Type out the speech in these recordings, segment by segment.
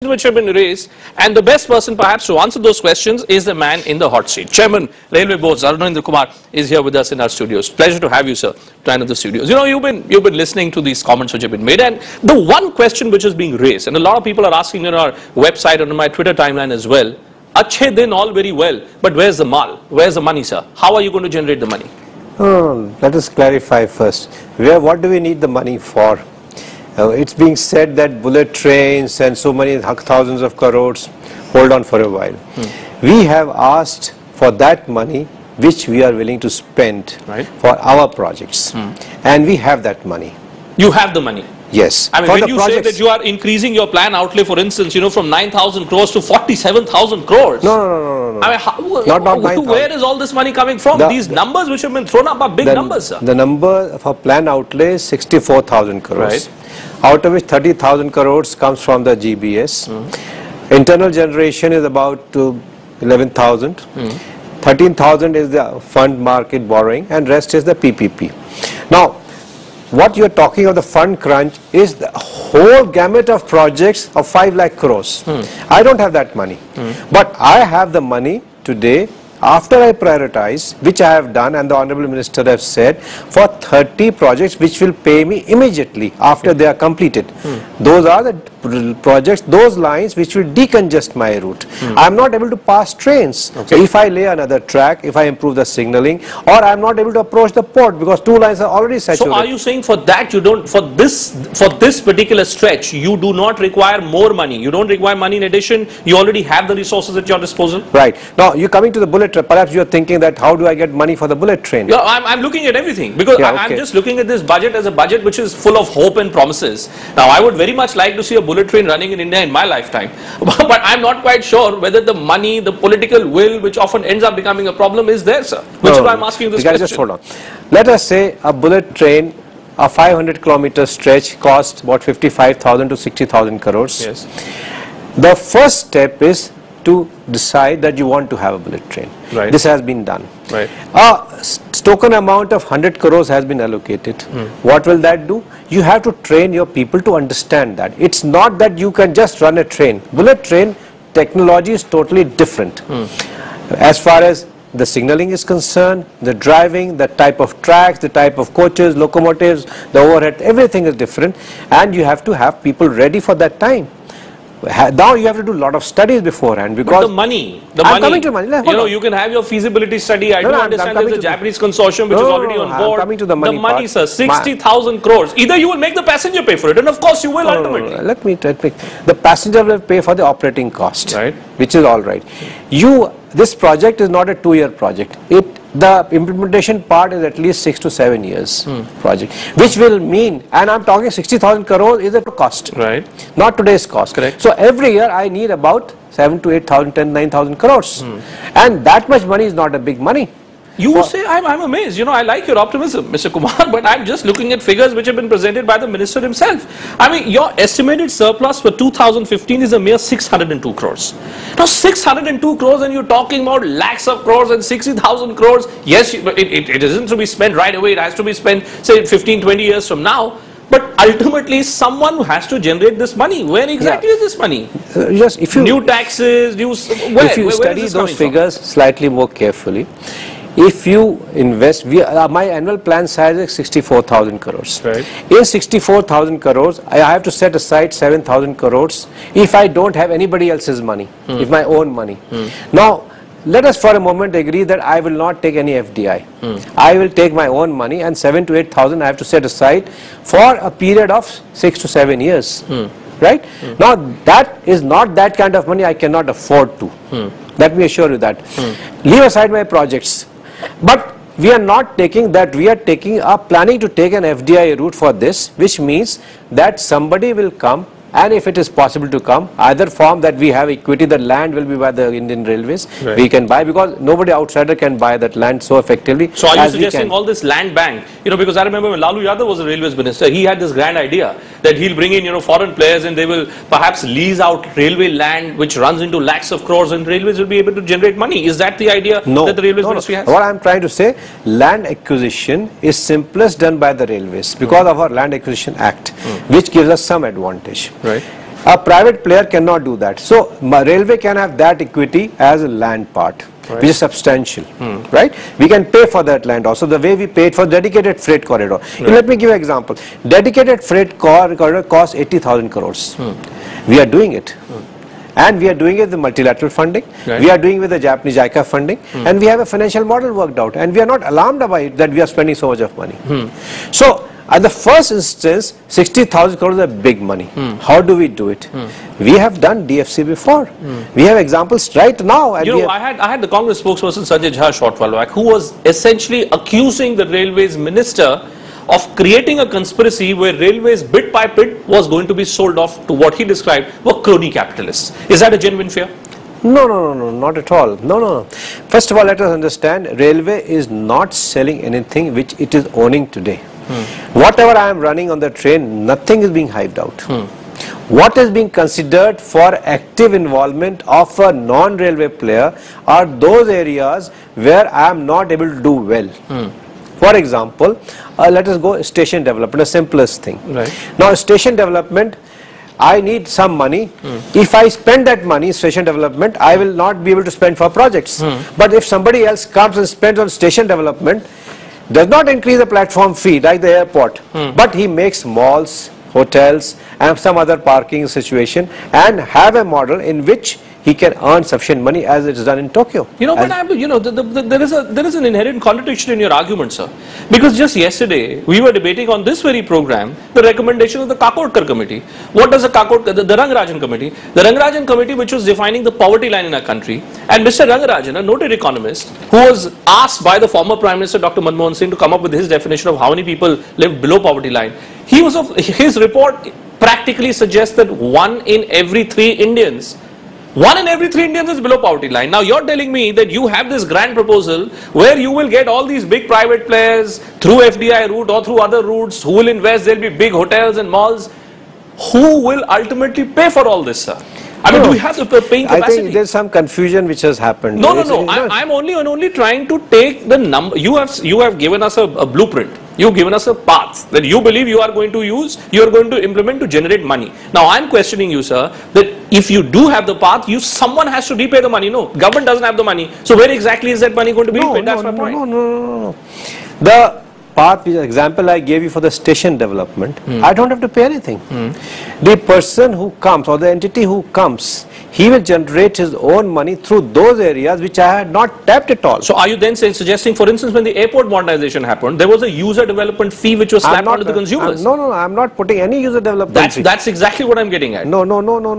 which have been raised, and the best person perhaps to answer those questions is the man in the hot seat. Chairman, Railway Boards, Arunendra Kumar is here with us in our studios. Pleasure to have you, sir, to enter the studios. You know, you've been listening to these comments which have been made, and the one question which is being raised, and a lot of people are asking on our website and on my Twitter timeline as well, Achhe din, all very well, but where's the mal? Where's the money, sir? How are you going to generate the money? Let us clarify first. What do we need the money for? It's being said that bullet trains and so many thousands of crores, hold on for a while. We have asked for that money which we are willing to spend for our projects. And we have that money. You have the money? Yes. I mean, when you say that you are increasing your plan outlay, for instance, you know, from 9,000 crores to 47,000 crores. No. I mean, not where is all this money coming from? These numbers which have been thrown up are big numbers, sir. The number for plan outlay is 64,000 crores. Out of which 30,000 crores comes from the GBS. Internal generation is about 11,000. 13,000 is the fund market borrowing, and rest is the PPP. Now, what you are talking of the fund crunch is the whole gamut of projects of 5 lakh crores. I don't have that money, but I have the money today after I prioritize, which I have done, and the Honorable Minister has said, for 30 projects which will pay me immediately after they are completed. Those are the projects, those lines which will decongest my route. I am not able to pass trains. So if I lay another track, if I improve the signaling, or I am not able to approach the port because 2 lines are already saturated. So are you saying for that you don't, for this particular stretch, you do not require more money? You don't require money in addition? You already have the resources at your disposal? Right. Now, you coming to the bullet train, perhaps you are thinking that how do I get money for the bullet train? Yeah, I'm looking at everything because I'm just looking at this budget as a budget which is full of hope and promises. Now, I would very much like to see a bullet train running in India in my lifetime, but I'm not quite sure whether the money, the political will, which often ends up becoming a problem, is there, sir. Which is why I'm asking this question. Just hold on. Let us say a bullet train, a 500-kilometer stretch costs about 55,000 to 60,000 crores. Yes. The first step is to decide that you want to have a bullet train. Right. This has been done. Right. A token amount of 100 crores has been allocated. What will that do? You have to train your people to understand that. It's not that you can just run a train. Bullet train technology is totally different. As far as the signaling is concerned, the driving, the type of tracks, the type of coaches, locomotives, the overhead, everything is different, and you have to have people ready for that time. Now you have to do a lot of studies beforehand because but the money, coming to money. You know, you can have your feasibility study. I do understand there's a Japanese consortium which is already on board. I'm coming to the money. The money, sir, 60,000 crores. Either you will make the passenger pay for it, and of course you will ultimately. Let me. The passenger will pay for the operating cost, right? Which is all right. This project is not a 2-year project. The implementation part is at least 6 to 7 years project, which will mean, and I'm talking 60,000 crores is a cost, right? Not today's cost. Correct. So every year I need about 7 to 8,000, 10, 9,000 crores, and that much money is not a big money. You say, I'm amazed. You know, I like your optimism, Mr. Kumar, but I'm just looking at figures which have been presented by the minister himself. I mean, your estimated surplus for 2015 is a mere 602 crores. Now, 602 crores and you're talking about lakhs of crores and 60,000 crores. Yes, it isn't to be spent right away. It has to be spent, say, 15, 20 years from now. But ultimately, someone has to generate this money. Where exactly is this money? If you, new taxes, if you study those figures slightly more carefully, if you invest, my annual plan size is 64,000 crores. Right. In 64,000 crores, I have to set aside 7,000 crores if I don't have anybody else's money, if my own money. Now, let us for a moment agree that I will not take any FDI. I will take my own money, and 7 to 8,000 I have to set aside for a period of 6 to 7 years. Right? Now, that is not that kind of money I cannot afford to. Let me assure you that. Leave aside my projects. But we are not taking that, we are planning to take an FDI route for this, which means that somebody will come, and if it is possible to come, either form that we have equity, the land will be by the Indian Railways, we can buy, because nobody outsider can buy that land so effectively. So are you suggesting all this land bank? You know, because I remember when Lalu Yadav was the Railways Minister, he had this grand idea that he'll bring in, you know, foreign players and they will perhaps lease out railway land which runs into lakhs of crores and railways will be able to generate money. Is that the idea that the Railways Ministry has? What I'm trying to say, land acquisition is simplest done by the railways because of our Land Acquisition Act, which gives us some advantage. Right. A private player cannot do that. So railway can have that equity as a land part, which is substantial, right? We can pay for that land also, the way we paid for dedicated freight corridor. Let me give you an example. Dedicated freight corridor costs 80,000 crores. We are doing it. And we are doing it with the multilateral funding, we are doing it with the Japanese JICA funding, and we have a financial model worked out, and we are not alarmed about it that we are spending so much of money. So, at the first instance, 60,000 crores is a big money. How do we do it? We have done DFC before. We have examples right now. And I had the Congress spokesperson Sanjay Jha short while back, who was essentially accusing the Railways Minister of creating a conspiracy where railways bit by bit was going to be sold off to what he described were crony capitalists. Is that a genuine fear? No, not at all. No. First of all, let us understand, railway is not selling anything which it is owning today. Whatever I am running on the train, nothing is being hived out. What is being considered for active involvement of a non-railway player are those areas where I am not able to do well. For example, let us go station development, the simplest thing. Now, station development, I need some money. If I spend that money, station development, I will not be able to spend for projects. But if somebody else comes and spends on station development, does not increase the platform fee like the airport, but he makes malls, hotels, and some other parking situation, and have a model in which he can earn sufficient money as it is done in Tokyo. There is an inherent contradiction in your argument, sir. Because just yesterday, we were debating on this very program, the recommendation of the Kakodkar committee. What does the Rangarajan committee? The Rangarajan committee, which was defining the poverty line in our country. And Mr. Rangarajan, a noted economist, who was asked by the former Prime Minister, Dr. Manmohan Singh, to come up with his definition of how many people live below poverty line. His report practically suggests that 1 in every 3 Indians is below poverty line. Now you're telling me that you have this grand proposal where you will get all these big private players through FDI route or through other routes who will invest, there'll be big hotels and malls. Who will ultimately pay for all this, sir? I mean, do we have the paying capacity? I think there's some confusion which has happened. No. I'm only trying to take the number. You have given us a blueprint. You've given us a path that you believe you are going to use, you are going to implement to generate money. Now, I'm questioning you, sir, that if you do have the path, someone has to repay the money. No, government doesn't have the money. So where exactly is that money going to be repaid? That's my point. No. The path, which example I gave you for the station development, I don't have to pay anything. The person who comes or the entity who comes, he will generate his own money through those areas which I had not tapped at all. So are you then suggesting, for instance, when the airport modernization happened, there was a user development fee which was slapped onto the consumers? No, I'm not putting any user development fee. That's exactly what I'm getting at. No.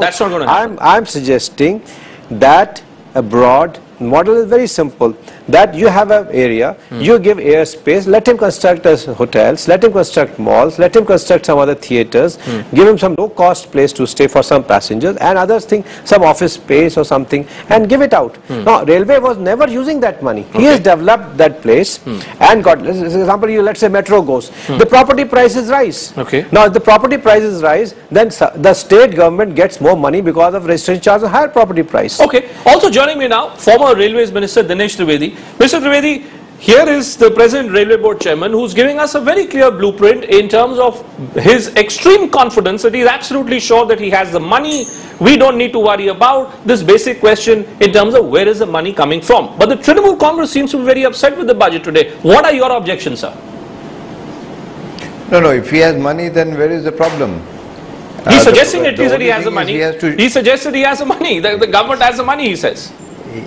That's not going to happen. I'm suggesting that a broad model is very simple, that you have an area, you give airspace, let him construct hotels, let him construct malls, let him construct some other theatres, give him some low-cost place to stay for some passengers, and others think some office space or something, and give it out. Now, railway was never using that money. He has developed that place and got, for example, let's say metro goes, the property prices rise. Now, if the property prices rise, then the state government gets more money because of registration charge and higher property price. Also joining me now, former Railways Minister Dinesh Trivedi. Mr. Trivedi, here is the present Railway Board Chairman who's giving us a very clear blueprint in terms of his extreme confidence that he's absolutely sure that he has the money. We don't need to worry about this basic question in terms of where is the money coming from. But the Trinamool Congress seems to be very upset with the budget today. What are your objections, sir? No, if he has money, then where is the problem? He's suggesting at least that he has the money. He suggests that he has the money. The government has the money, he says.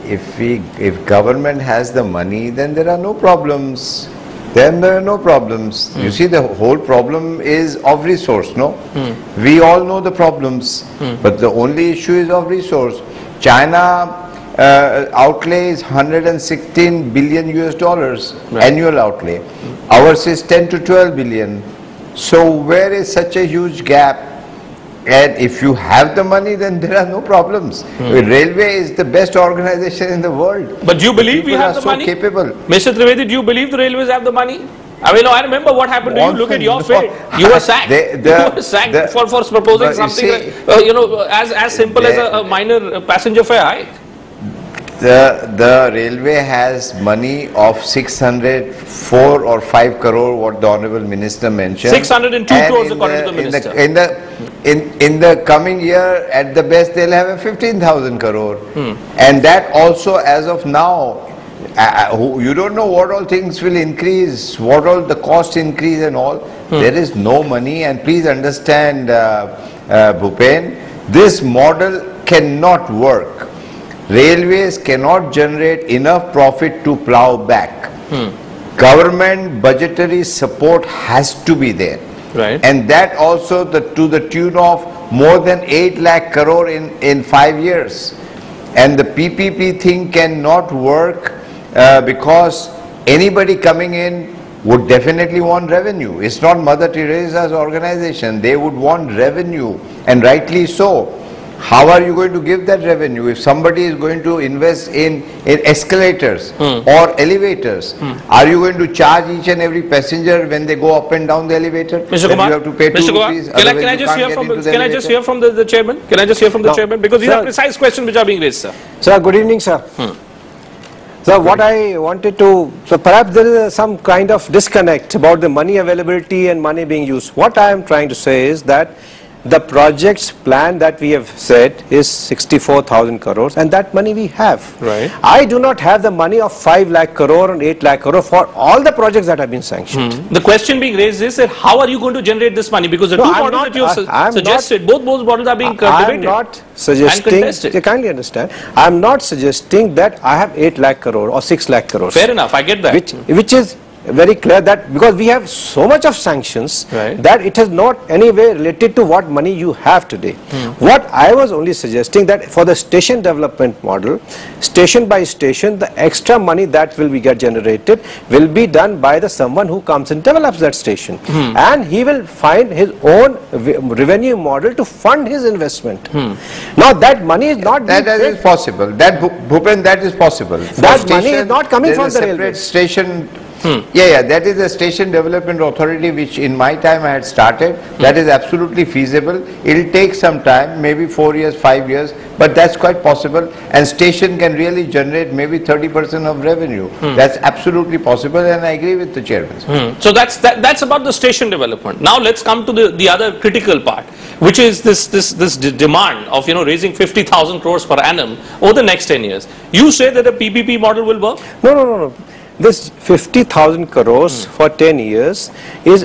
If government has the money, then there are no problems. You see, the whole problem is of resource, no? We all know the problems, but the only issue is of resource. China outlay is 116 billion US dollars annual outlay. Ours is 10 to 12 billion. So where is such a huge gap? And if you have the money, then there are no problems. Railway is the best organization in the world. But do you believe we have the money? Capable. Mr. Trivedi, do you believe the railways have the money? I mean, I remember what happened to you. Look at your fate. You were sacked. You were sacked for proposing something as simple as a minor passenger fare hike. The railway has money of 604 or 5 crore, what the Honourable Minister mentioned. 602 crores according to the Minister. in the coming year, at the best, they'll have a 15,000 crore. And that also, as of now, you don't know what all things will increase, what all the cost increase and all. There is no money, and please understand, Bhupen, this model cannot work. Railways cannot generate enough profit to plow back. Government budgetary support has to be there. Right. And that also to the tune of more than 8 lakh crore in 5 years. And the PPP thing cannot work because anybody coming in would definitely want revenue. It's not Mother Teresa's organization. They would want revenue, and rightly so. How are you going to give that revenue? If somebody is going to invest in escalators or elevators, are you going to charge each and every passenger when they go up and down the elevator? Mr. Kumar, you have to pay 2 rupees, can I just hear from the chairman? Can I just hear from the chairman? Because these are precise questions which are being raised, sir. Sir, good evening, sir. So what I wanted to, so perhaps there is some kind of disconnect about the money availability and money being used. What I am trying to say is that the project's plan that we have said is 64,000 crores, and that money we have. Right. I do not have the money of 5 lakh crore and 8 lakh crore for all the projects that have been sanctioned. The question being raised is that how are you going to generate this money? Because the two models that you have suggested, both models are being debated. I am not suggesting, you kindly understand, I am not suggesting that I have 8 lakh crore or 6 lakh crores. Fair enough, I get that. Which is very clear, that because we have so much of sanctions, right, that it is not any way related to what money you have today. What I was only suggesting, that for the station development model, station by station, the extra money that will be get generated will be done by the someone who comes and develops that station, and he will find his own revenue model to fund his investment. Now that money is not that is possible. That Bhupen, that is possible. That money is not coming from the railway station. Yeah, that is a station development authority which in my time I had started. That is absolutely feasible. It will take some time, maybe 4 years, 5 years, but that's quite possible, and station can really generate maybe 30% of revenue. That's absolutely possible, and I agree with the chairman. So that's about the station development. Now let's come to the other critical part, which is this demand of raising 50,000 crores per annum over the next 10 years. You say that the PPP model will work? No. This 50,000 crores for 10 years is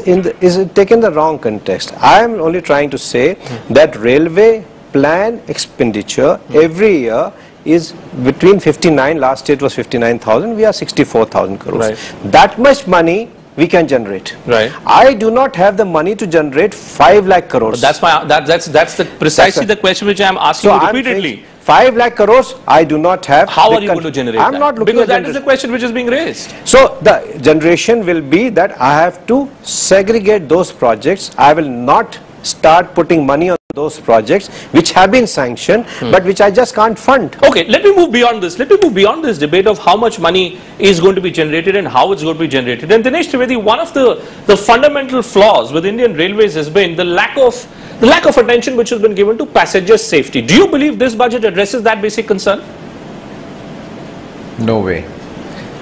taken the wrong context. I am only trying to say that railway plan expenditure every year is between 59, last year it was 59,000, we are 64,000 crores. Right. That much money we can generate. Right. I do not have the money to generate 5 lakh crores. But that's precisely the question which I am asking you repeatedly. 5 lakh crores I do not have. How are you going to generate that? I'm not looking because at that is the question which is being raised. So the generation will be that I have to segregate those projects. I will not start putting money on those projects which have been sanctioned but which I just can't fund. Okay, let me move beyond this. Let me move beyond this debate of how much money is going to be generated and how it's going to be generated. And Dinesh Trivedi, one of the fundamental flaws with Indian Railways has been the lack of attention which has been given to passenger safety. Do you believe this budget addresses that basic concern? No way.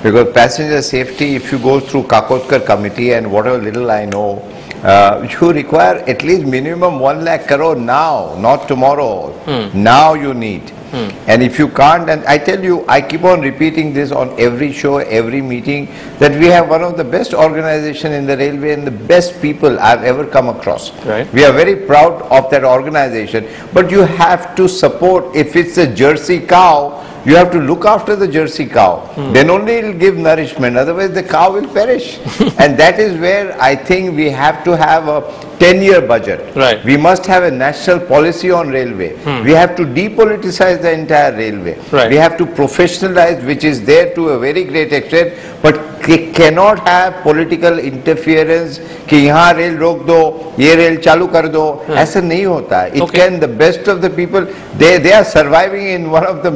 Because passenger safety, if you go through Kakotkar committee and whatever little I know, you require at least minimum 1 lakh crore now, not tomorrow. Now you need. And if you can't, and I tell you, I keep on repeating this on every show, every meeting, that we have one of the best organization in the railway and the best people I've ever come across. Right. We are very proud of that organization, but you have to support. If it's a Jersey cow, you have to look after the Jersey cow. Then only it will give nourishment, otherwise the cow will perish. And that is where I think we have to have a 10-year budget. Right. We must have a national policy on railway. We have to depoliticize the entire railway. Right. We have to professionalize, which is there to a very great extent, but cannot have political interference कि यहाँ rail रोक दो, ये rail चालू कर दो. ऐसा नहीं होता. It can, the best of the people, they are surviving in one of the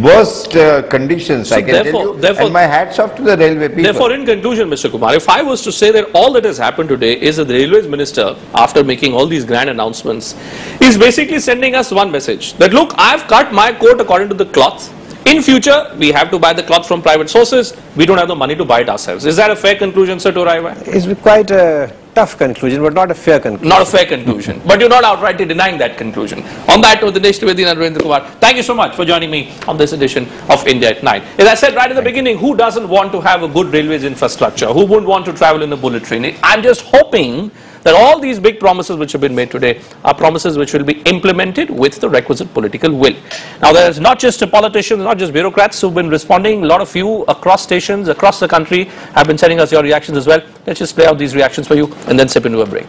worst conditions, So I can tell you. And my hats off to the railway people. Therefore, in conclusion, Mr. Kumar, if I was to say that all that has happened today is that the Railways Minister, after making all these grand announcements, is basically sending us one message, that look, I've cut my coat according to the cloth. In future, we have to buy the cloth from private sources. We don't have the money to buy it ourselves. Is that a fair conclusion, sir, to arrive at? It's quite a tough conclusion, but not a fair conclusion. Not a fair conclusion. But you're not outrightly denying that conclusion. On that note, Dinesh Trivedi and Narendra Kumar, thank you so much for joining me on this edition of India at Night. As I said right in the beginning, who doesn't want to have a good railways infrastructure? Who wouldn't want to travel in a bullet train? I'm just hoping that all these big promises which have been made today are promises which will be implemented with the requisite political will. Now, there's not just politicians, not just bureaucrats who've been responding. A lot of you across stations, across the country have been sending us your reactions as well. Let's just play out these reactions for you and then sip into a break.